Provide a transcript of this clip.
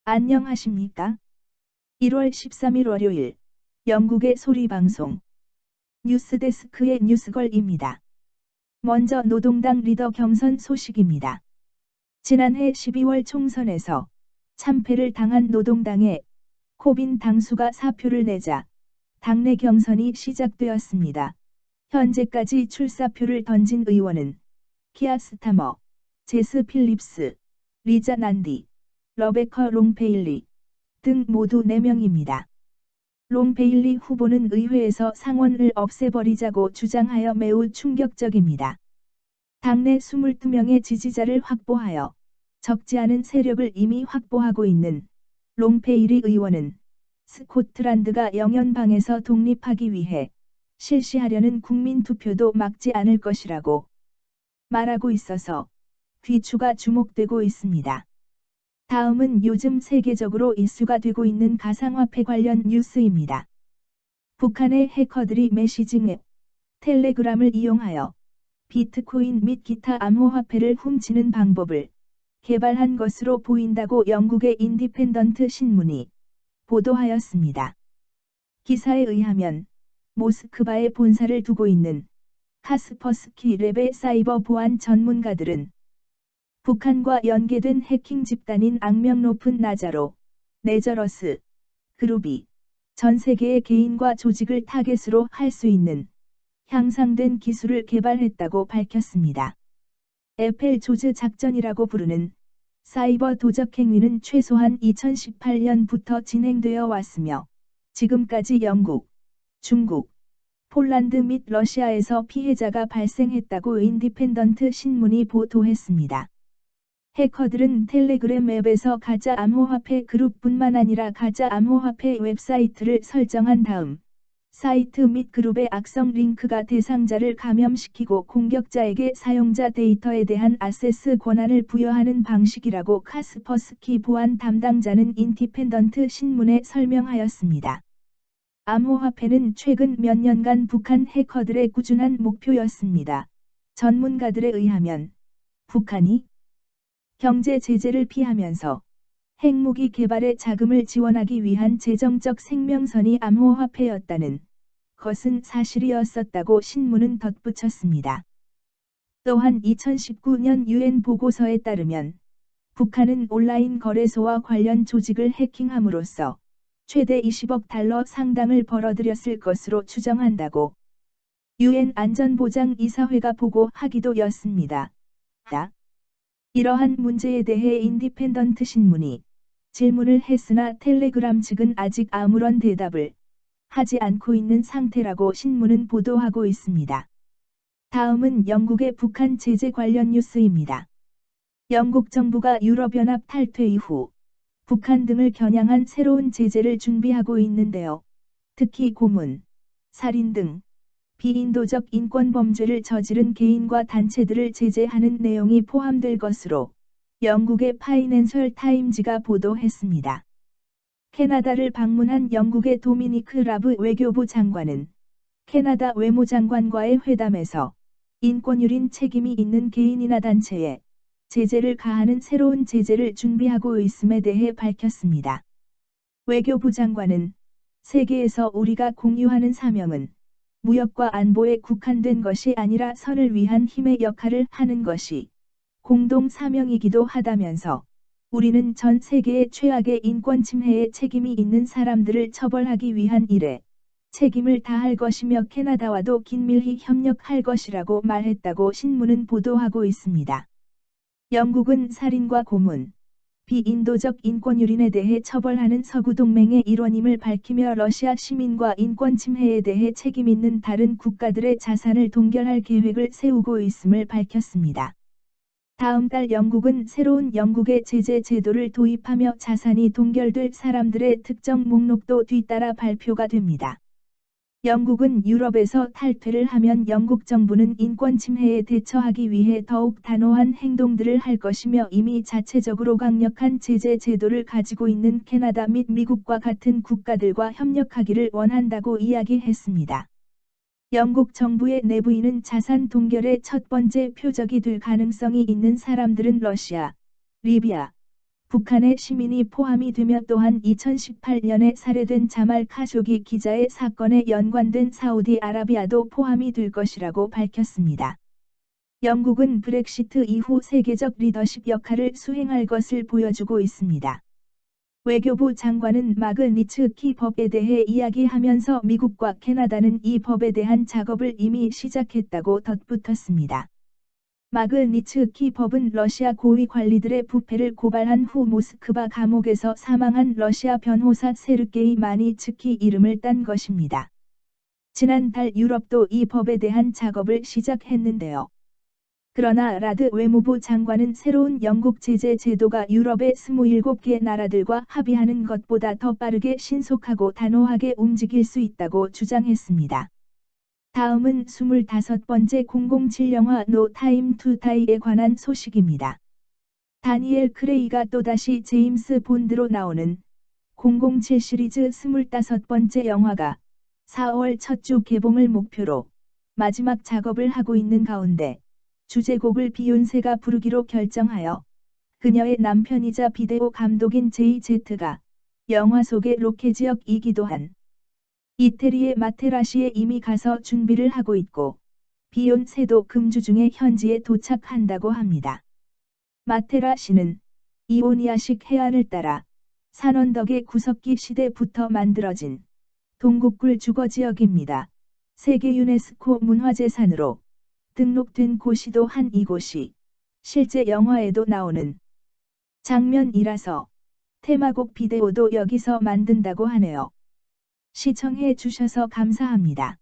안녕하십니까? 1월 13일 월요일 영국의 소리방송 뉴스데스크의 뉴스걸입니다. 먼저 노동당 리더 경선 소식입니다. 지난해 12월 총선에서 참패를 당한 노동당의 코빈 당수가 사표를 내자 당내 경선이 시작되었습니다. 현재까지 출사표를 던진 의원은 키아 스타머, 제스 필립스, 리자 난디, 러베커 롱페일리 등 모두 4명입니다. 롱페일리 후보는 의회에서 상원을 없애버리자고 주장하여 매우 충격적입니다. 당내 22명의 지지자를 확보하여 적지 않은 세력을 이미 확보하고 있는 롱페일리 의원은 스코틀랜드가 영연방에서 독립하기 위해 실시하려는 국민투표도 막지 않을 것이라고 말하고 있어서 귀추가 주목되고 있습니다. 다음은 요즘 세계적으로 이슈가 되고 있는 가상화폐 관련 뉴스입니다. 북한의 해커들이 메시징 앱, 텔레그램을 이용하여 비트코인 및 기타 암호화폐를 훔치는 방법을 개발한 것으로 보인다고 영국의 인디펜던트 신문이 보도하였습니다. 기사에 의하면 모스크바에 본사를 두고 있는 카스퍼스키 랩의 사이버 보안 전문가들은 북한과 연계된 해킹 집단인 악명 높은 나자로, 네저러스, 그룹이 전 세계의 개인과 조직을 타겟으로 할 수 있는 향상된 기술을 개발했다고 밝혔습니다. 에펠 조즈 작전이라고 부르는 사이버 도적 행위는 최소한 2018년부터 진행되어 왔으며 지금까지 영국, 중국, 폴란드 및 러시아에서 피해자가 발생했다고 인디펜던트 신문이 보도했습니다. 해커들은 텔레그램 앱에서 가짜 암호화폐 그룹뿐만 아니라 가짜 암호화폐 웹사이트를 설정한 다음 사이트 및 그룹의 악성 링크가 대상자를 감염시키고 공격자에게 사용자 데이터에 대한 액세스 권한을 부여하는 방식이라고 카스퍼스키 보안 담당자는 인디펜던트 신문에 설명하였습니다. 암호화폐는 최근 몇 년간 북한 해커들의 꾸준한 목표였습니다. 전문가들에 의하면 북한이 경제 제재를 피하면서 핵무기 개발에 자금을 지원하기 위한 재정적 생명선이 암호화폐였다는 것은 사실이었었다고 신문은 덧붙였습니다. 또한 2019년 유엔 보고서에 따르면 북한은 온라인 거래소와 관련 조직을 해킹함으로써 최대 20억 달러 상당을 벌어들였을 것으로 추정한다고 유엔 안전보장이사회가 보고하기도 였습니다. 이러한 문제에 대해 인디펜던트 신문이 질문을 했으나 텔레그램 측은 아직 아무런 대답을 하지 않고 있는 상태라고 신문은 보도하고 있습니다. 다음은 영국의 북한 제재 관련 뉴스입니다. 영국 정부가 유럽연합 탈퇴 이후 북한 등을 겨냥한 새로운 제재를 준비하고 있는데요. 특히 고문, 살인 등 비인도적 인권 범죄를 저지른 개인과 단체들을 제재하는 내용이 포함될 것으로 영국의 파이낸셜 타임즈가 보도했습니다. 캐나다를 방문한 영국의 도미니크 라브 외교부 장관은 캐나다 외무장관과의 회담에서 인권유린 책임이 있는 개인이나 단체에 제재를 가하는 새로운 제재를 준비하고 있음에 대해 밝혔습니다. 외교부 장관은 세계에서 우리가 공유하는 사명은 무역과 안보에 국한된 것이 아니라 선을 위한 힘의 역할을 하는 것이 공동 사명이기도 하다면서 우리는 전 세계의 최악의 인권 침해에 책임이 있는 사람들을 처벌하기 위한 일에 책임을 다할 것이며 캐나다와도 긴밀히 협력할 것이라고 말했다고 신문은 보도하고 있습니다. 영국은 살인과 고문, 비인도적 인권유린에 대해 처벌하는 서구동맹의 일원임을 밝히며 러시아 시민과 인권 침해에 대해 책임 있는 다른 국가들의 자산을 동결할 계획을 세우고 있음을 밝혔습니다. 다음 달 영국은 새로운 영국의 제재 제도를 도입하며 자산이 동결될 사람들의 특정 목록도 뒤따라 발표가 됩니다. 영국은 유럽에서 탈퇴를 하면 영국 정부는 인권 침해에 대처하기 위해 더욱 단호한 행동들을 할 것이며 이미 자체적으로 강력한 제재 제도를 가지고 있는 캐나다 및 미국과 같은 국가들과 협력하기를 원한다고 이야기했습니다. 영국 정부의 내부인은 자산 동결의 첫 번째 표적이 될 가능성이 있는 사람들은 러시아, 리비아, 북한의 시민이 포함이 되며 또한 2018년에 살해된 자말 카쇼기 기자의 사건에 연관된 사우디아라비아도 포함이 될 것이라고 밝혔습니다. 영국은 브렉시트 이후 세계적 리더십 역할을 수행할 것을 보여주고 있습니다. 외교부 장관은 마그니츠키 법에 대해 이야기하면서 미국과 캐나다는 이 법에 대한 작업을 이미 시작했다고 덧붙였습니다. 마그니츠키 법은 러시아 고위 관리들의 부패를 고발한 후 모스크바 감옥에서 사망한 러시아 변호사 세르게이 마니츠키 이름을 딴 것입니다. 지난달 유럽도 이 법에 대한 작업을 시작했는데요. 그러나 라드 외무부 장관은 새로운 영국 제재 제도가 유럽의 27개 나라들과 합의하는 것보다 더 빠르게 신속하고 단호하게 움직일 수 있다고 주장했습니다. 다음은 25번째 007 영화 No Time to Die에 관한 소식입니다. 다니엘 크레이가 또다시 제임스 본드로 나오는 007 시리즈 25번째 영화가 4월 첫 주 개봉을 목표로 마지막 작업을 하고 있는 가운데 주제곡을 비욘세가 부르기로 결정하여 그녀의 남편이자 비데오 감독인 제이제트가 영화 속의 로케 지역이기도 한 이태리의 마테라시에 이미 가서 준비를 하고 있고 비욘세도 금주 중에 현지에 도착한다고 합니다. 마테라시는 이오니아식 해안을 따라 산원덕의 구석기 시대부터 만들어진 동국굴 주거지역입니다. 세계 유네스코 문화재산으로 등록된 곳이도 한 이곳이 실제 영화에도 나오는 장면이라서 테마곡 비데오도 여기서 만든다고 하네요. 시청해 주셔서 감사합니다.